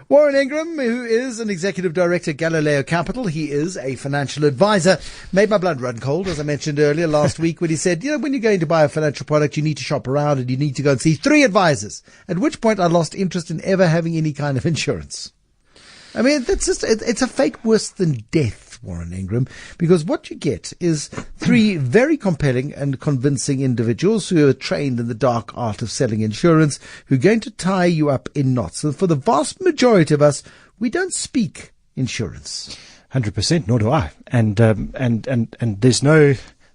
Warren Ingram, who is an executive director at Galileo Capital, he is a financial advisor, made my blood run cold, as I mentioned earlier last week, when he said, when you're going to buy a financial product, you need to shop around and you need to go and see 3 advisors, at which point I lost interest in ever having any kind of insurance. I mean, it's a fate worse than death, Warren Ingram, because what you get is 3 very compelling and convincing individuals who are trained in the dark art of selling insurance, who are going to tie you up in knots. And for the vast majority of us, we don't speak insurance. 100%, nor do I. And there's no,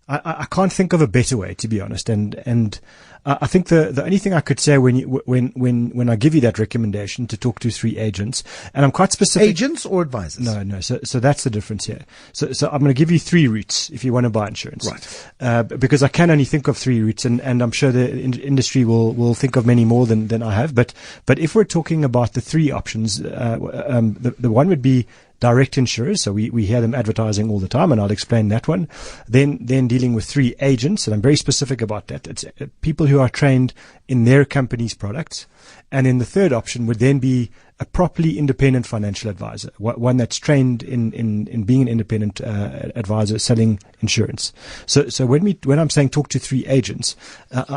I can't think of a better way, to be honest. And I think the only thing I could say when I give you that recommendation to talk to 3 agents, and I'm quite specific. Agents or advisors? No. So that's the difference here. So I'm going to give you 3 routes if you want to buy insurance. Right. Because I can only think of 3 routes, and I'm sure the industry will think of many more than I have. But if we're talking about the 3 options, the one would be direct insurers, so we hear them advertising all the time, and I'll explain that one. Then dealing with 3 agents, and I'm very specific about that. It's people who are trained in their company's products. And then the third option would then be a properly independent financial advisor, one that's trained in being an independent advisor selling insurance. So when I'm saying talk to 3 agents,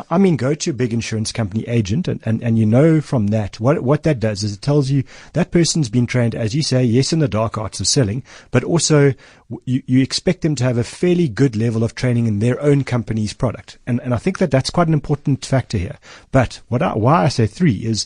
I mean go to a big insurance company agent, and from that what that does is it tells you that person's been trained, as you say, yes, in the dark arts of selling, but also you expect them to have a fairly good level of training in their own company's product, and I think that's quite an important factor here. But why I say 3 is,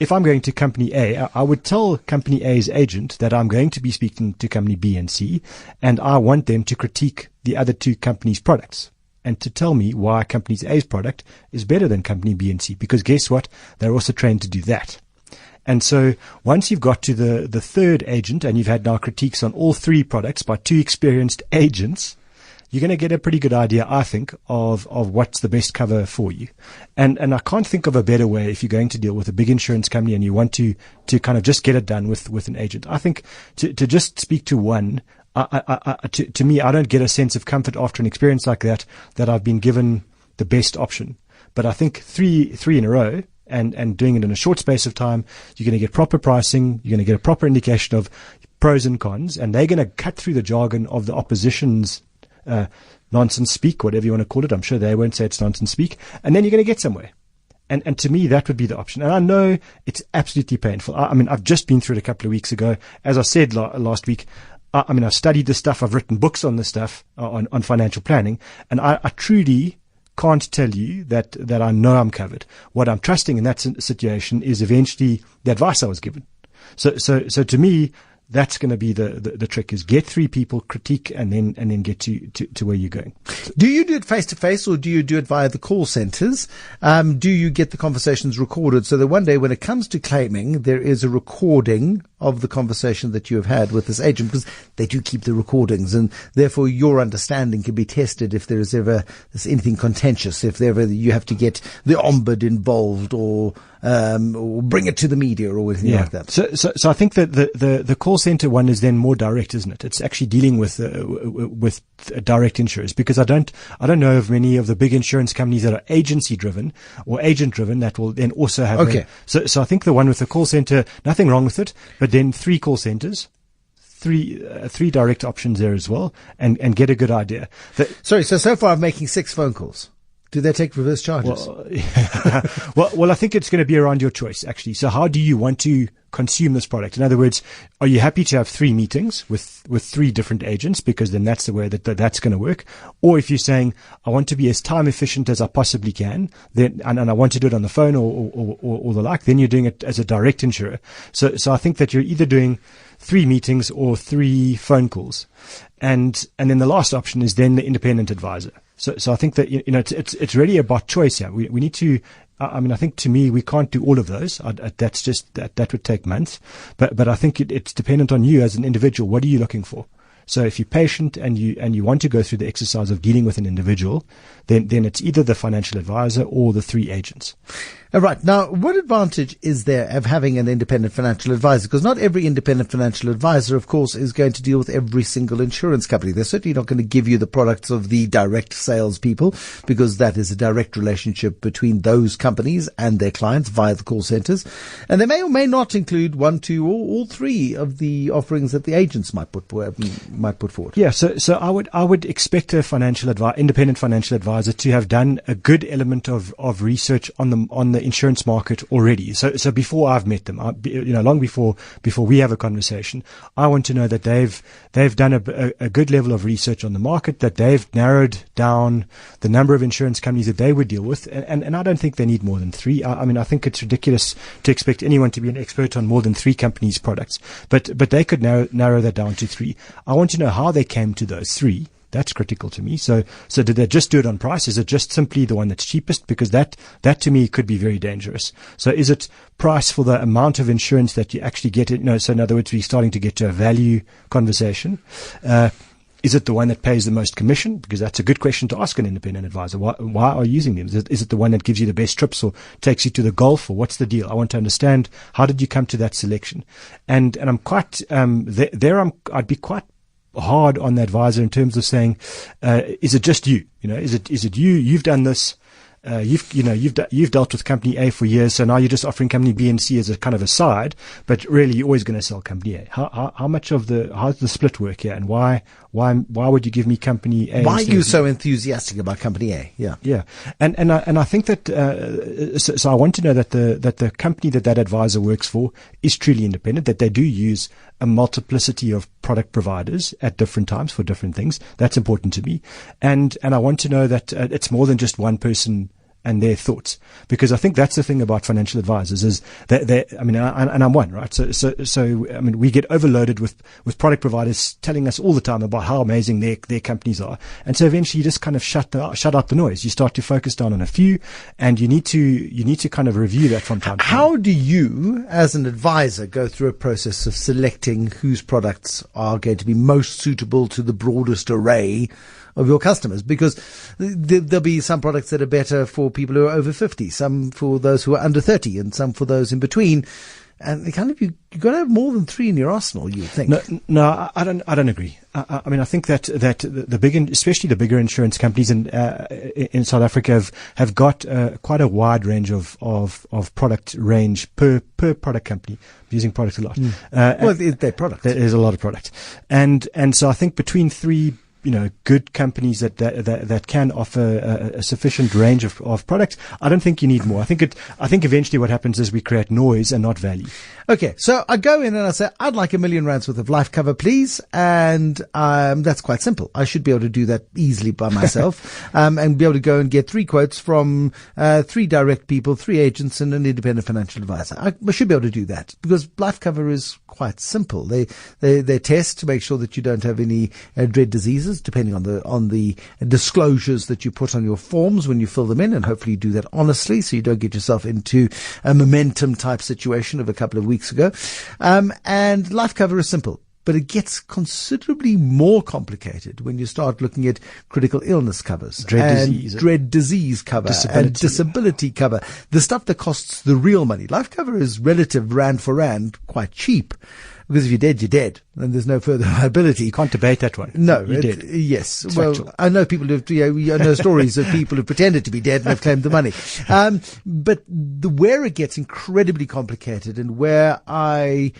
if I'm going to company A, I would tell company A's agent that I'm going to be speaking to company B and C, and I want them to critique the other 2 companies' products and to tell me why company A's product is better than company B and C, because guess what? They're also trained to do that. And so once you've got to the third agent and you've had now critiques on all 3 products by 2 experienced agents, you're going to get a pretty good idea, I think, of what's the best cover for you. And I can't think of a better way if you're going to deal with a big insurance company and you want to kind of just get it done with an agent. I think to just speak to one, to me, I don't get a sense of comfort after an experience like that I've been given the best option. But I think three in a row, and doing it in a short space of time, you're going to get proper pricing, you're going to get a proper indication of pros and cons, and they're going to cut through the jargon of the opposition's nonsense speak, whatever you want to call it. I'm sure they won't say it's nonsense speak. And then you're going to get somewhere. And to me, that would be the option. And I know it's absolutely painful. I mean, I've just been through it a couple of weeks ago. As I said last week, I've studied this stuff. I've written books on this stuff, on financial planning. And I truly can't tell you that I know I'm covered. What I'm trusting in that situation is eventually the advice I was given. So to me, that's going to be the trick, is get 3 people, critique, and then get to where you're going. Do you do it face to face, or do you do it via the call centers? Do you get the conversations recorded so that one day when it comes to claiming, there is a recording of the conversation that you have had with this agent? Because they do keep the recordings, and therefore your understanding can be tested if there is ever anything contentious, if ever you have to get the ombud involved, or bring it to the media or anything like that. So I think that the call center one is then more direct, isn't it? It's actually dealing with direct insurers, because I don't know of many of the big insurance companies that are agency driven or agent driven that will then also have. Okay. So I think the one with the call center, nothing wrong with it, but then 3 call centers, three direct options there as well, and get a good idea. So far I'm making 6 phone calls. Do they take reverse charges? Well, I think it's going to be around your choice, actually. So how do you want to consume this product? In other words, are you happy to have 3 meetings with 3 different agents, because then that's the way that's going to work? Or if you're saying, I want to be as time efficient as I possibly can, then, and I want to do it on the phone or the like, then you're doing it as a direct insurer. So I think that you're either doing 3 meetings or 3 phone calls. And then the last option is then the independent advisor. So I think that, it's really about choice here. We need to, I think to me, we can't do all of those. That's just, that would take months. But I think it's dependent on you as an individual. What are you looking for? So if you're patient and you want to go through the exercise of dealing with an individual, then it's either the financial advisor or the 3 agents. Right. Now, what advantage is there of having an independent financial advisor? Because not every independent financial advisor, of course, is going to deal with every single insurance company. They're certainly not going to give you the products of the direct sales people, because that is a direct relationship between those companies and their clients via the call centers. And they may or may not include one, two, or all three of the offerings that the agents might put forward. Yeah. So I would expect a independent financial advisor to have done a good element of research on the insurance market already. So before I've met them, long before we have a conversation, I want to know that they've done a good level of research on the market, that they've narrowed down the number of insurance companies that they would deal with, and I don't think they need more than three. I think it's ridiculous to expect anyone to be an expert on more than three companies' products, but they could narrow that down to three. I want to know how they came to those three. That's critical to me. So did they just do it on price? Is it just simply the one that's cheapest? Because that to me could be very dangerous. So is it price for the amount of insurance that you actually get? So in other words, we're starting to get to a value conversation. Is it the one that pays the most commission? Because that's a good question to ask an independent advisor. Why are you using them? Is it the one that gives you the best trips or takes you to the golf, or what's the deal? I want to understand, how did you come to that selection? And I'm quite, I'd be quite hard on the advisor in terms of saying, is it just you? Is it you? You've done this. You've dealt with company A for years, so now you're just offering company B and C as a kind of a side, but really you're always going to sell company A. How's the split work here, and why would you give me company A? Why are you so enthusiastic about company A? Yeah, and I think that so I want to know that the company that advisor works for is truly independent, that they do use a multiplicity of product providers at different times for different things. That's important to me, and I want to know that it's more than just one person and their thoughts, because I think that's the thing about financial advisors is that and I'm one, right? So we get overloaded with product providers telling us all the time about how amazing their companies are, and so eventually you just kind of shut out the noise. You start to focus down on a few, and you need to kind of review that from time to time. How do you, as an advisor, go through a process of selecting whose products are going to be most suitable to the broadest array of your customers? Because there'll be some products that are better for people who are over 50, some for those who are under 30, and some for those in between. And kind of, you've got to have more than three in your arsenal, you would think. No, I don't agree. I think that the big, especially the bigger insurance companies in South Africa have got quite a wide range of product range per product company. I'm using product a lot. Well, they're products. There's a lot of product, and so I think between three, good companies that can offer a sufficient range of products, I don't think you need more. I think eventually what happens is we create noise and not value. Okay, so I go in and I say, I'd like R1 million worth of life cover, please. And that's quite simple. I should be able to do that easily by myself, and be able to go and get three quotes from three direct people, three agents, and an independent financial advisor. I should be able to do that, because life cover is quite simple. They test to make sure that you don't have any dread diseases, depending on the disclosures that you put on your forms when you fill them in, and hopefully you do that honestly, so you don't get yourself into a momentum type situation of a couple of weeks ago. And life cover is simple, but it gets considerably more complicated when you start looking at critical illness covers, dread disease cover, and disability cover, the stuff that costs the real money. Life cover is relative rand for rand quite cheap, because if you're dead, you're dead, and there's no further liability. You can't debate that one. No, you're dead. Yes. It's well, factual. I know people I know stories of people who pretended to be dead and have claimed the money. But where it gets incredibly complicated, and where I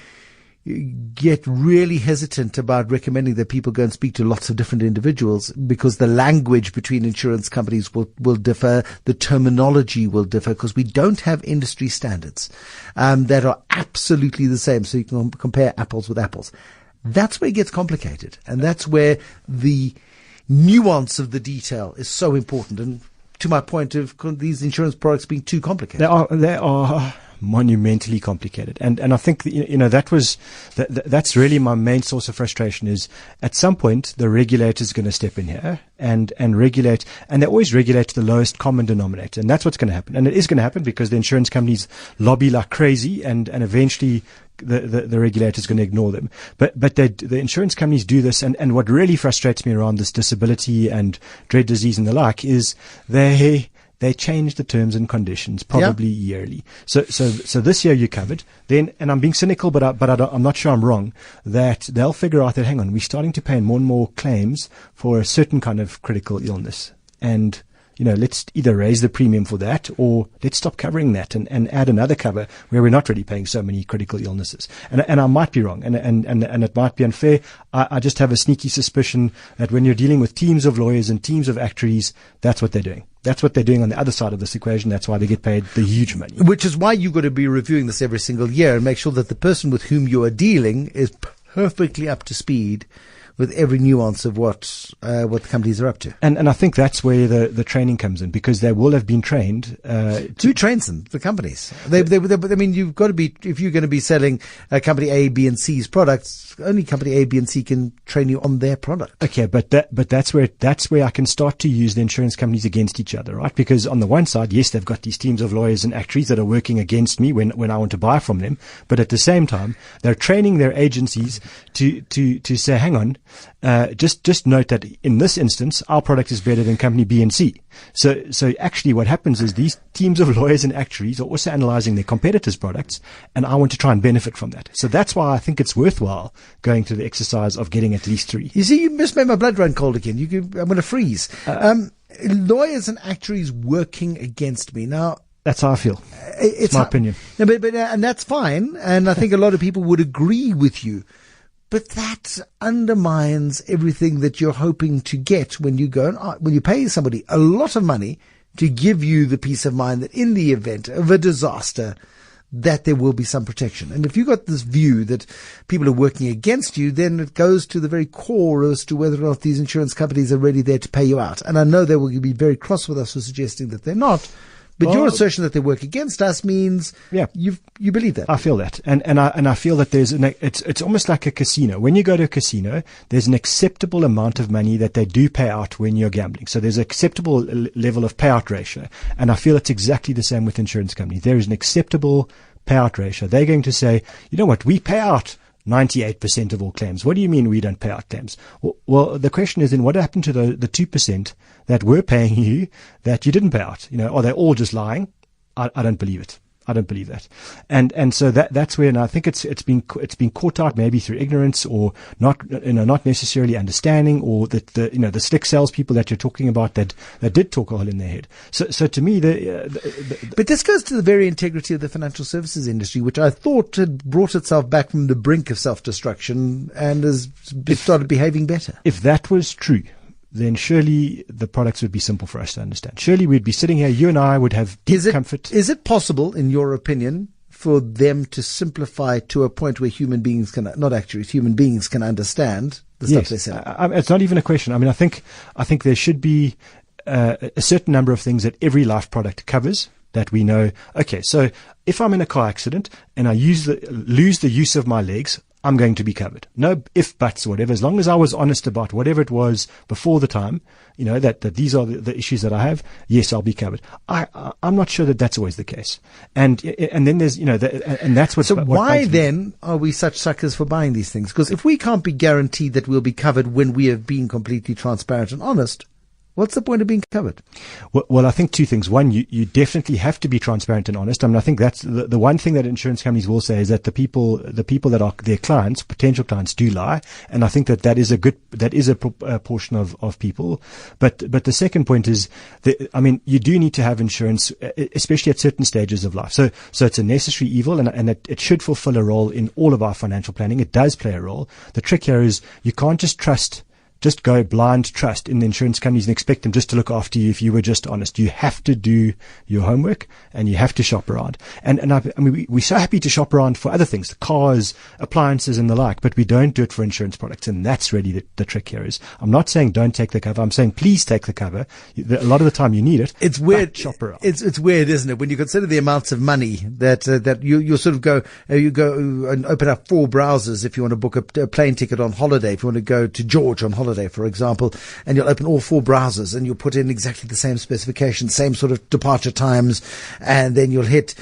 get really hesitant about recommending that people go and speak to lots of different individuals, because the language between insurance companies will differ, the terminology will differ, because we don't have industry standards that are absolutely the same, so you can compare apples with apples. That's where it gets complicated, and that's where the nuance of the detail is so important, and to my point of these insurance products being too complicated. They are monumentally complicated, and I think that's really my main source of frustration. Is at some point the regulator is going to step in here and regulate, and they always regulate the lowest common denominator, and that's what's going to happen, and it is going to happen because the insurance companies lobby like crazy, and eventually the regulator is going to ignore them. But the insurance companies do this, and what really frustrates me around this disability and dread disease and the like is they change the terms and conditions probably yearly. So this year you're covered. Then, and I'm being cynical, but I'm not sure I'm wrong, that they'll figure out that, hang on, we're starting to pay more and more claims for a certain kind of critical illness. And, let's either raise the premium for that, or let's stop covering that and add another cover where we're not really paying so many critical illnesses. And I might be wrong, and it might be unfair. I just have a sneaky suspicion that when you're dealing with teams of lawyers and teams of actuaries, that's what they're doing. That's what they're doing on the other side of this equation. That's why they get paid the huge money. Which is why you've got to be reviewing this every single year and make sure that the person with whom you are dealing is perfectly up to speed with every nuance of what the companies are up to. And I think that's where the training comes in, because they will have been trained. Who trains them? The companies. I mean, you've got to be, if you're going to be selling company A, B, and C's products, only company A, B, and C can train you on their product. Okay, but that's where I can start to use the insurance companies against each other, right? Because on the one side, yes, they've got these teams of lawyers and actuaries that are working against me when I want to buy from them, but at the same time, they're training their agencies to say, hang on, just note that in this instance, our product is better than company B and C. So actually what happens is these teams of lawyers and actuaries are also analyzing their competitors' products, and I want to try and benefit from that. So that's why I think it's worthwhile going through the exercise of getting at least 3. You see, you just made my blood run cold again. I'm going to freeze. Lawyers and actuaries working against me. Now, that's how I feel. It's my opinion. No, and that's fine. And I think a lot of people would agree with you. But that undermines everything that you're hoping to get when you when you pay somebody a lot of money to give you the peace of mind that in the event of a disaster, that there will be some protection. And if you've got this view that people are working against you, then it goes to the very core as to whether or not these insurance companies are really there to pay you out. And I know they will be very cross with us for suggesting that they're not. But your assertion that they work against us means you believe that. I feel that. And I feel that it's almost like a casino. When you go to a casino, there's an acceptable amount of money that they do pay out when you're gambling. So there's an acceptable level of payout ratio. And I feel it's exactly the same with insurance companies. There is an acceptable payout ratio. They're going to say, you know what, we pay out 98% of all claims. What do you mean we don't pay out claims? Well, the question is then what happened to the 2% that were paying you that you didn't pay out? Are they all just lying? I don't believe it. I don't believe that. And so that's where, and I think it's been caught out maybe through ignorance or not necessarily understanding, or the slick salespeople that you're talking about that did talk a hole in their head. So to me, but this goes to the very integrity of the financial services industry, which I thought had brought itself back from the brink of self-destruction and has started behaving better. If that was true, then surely the products would be simple for us to understand. Surely we'd be sitting here, you and I would have deep comfort. Is it possible, in your opinion, for them to simplify to a point where human beings can understand the stuff they say? It's not even a question. I mean, I think there should be a certain number of things that every life product covers that we know. Okay, so if I'm in a car accident and I lose the use of my legs, I'm going to be covered. No if, buts, or whatever. As long as I was honest about whatever it was before the time, that these are the issues that I have, yes, I'll be covered. I'm not sure that that's always the case. And then there's, and that's what. So why then are we such suckers for buying these things? Because if we can't be guaranteed that we'll be covered when we have been completely transparent and honest, what's the point of being covered? Well, I think 2 things. One, you definitely have to be transparent and honest. I mean, I think that's the one thing that insurance companies will say is that the people that are their clients, potential clients, do lie. And I think that is a portion of people. But the second point is you do need to have insurance, especially at certain stages of life. So it's a necessary evil, and it should fulfill a role in all of our financial planning. It does play a role. The trick here is you can't just go blind trust in the insurance companies and expect them just to look after you if you were just honest. You have to do your homework and you have to shop around. And we're so happy to shop around for other things, cars, appliances and the like, but we don't do it for insurance products. And that's really the trick here is, I'm not saying don't take the cover. I'm saying please take the cover. A lot of the time you need it. It's weird. Shop around. It's weird, isn't it? When you consider the amounts of money that you sort of go and open up 4 browsers if you want to book a plane ticket on holiday, if you want to go to George on holiday, for example, and you'll open all 4 browsers and you'll put in exactly the same specifications, same sort of departure times, and then you'll hit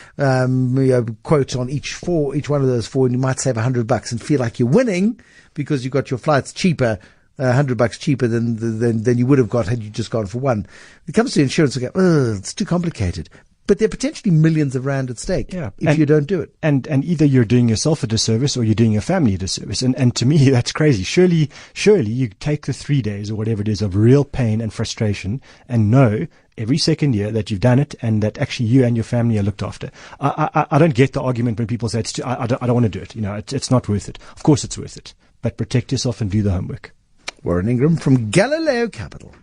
quote on each one of those 4, and you might save $100 and feel like you're winning because you got your flights cheaper $100 cheaper than you would have got had you just gone for one. When it comes to insurance, we go, it's too complicated. But there are potentially millions of rand at stake if you don't do it. And either you're doing yourself a disservice or you're doing your family a disservice. And to me, that's crazy. Surely you take the 3 days or whatever it is of real pain and frustration and know every second year that you've done it and that actually you and your family are looked after. I don't get the argument when people say I don't want to do it. It's not worth it. Of course it's worth it. But protect yourself and do the homework. Warren Ingram from Galileo Capital.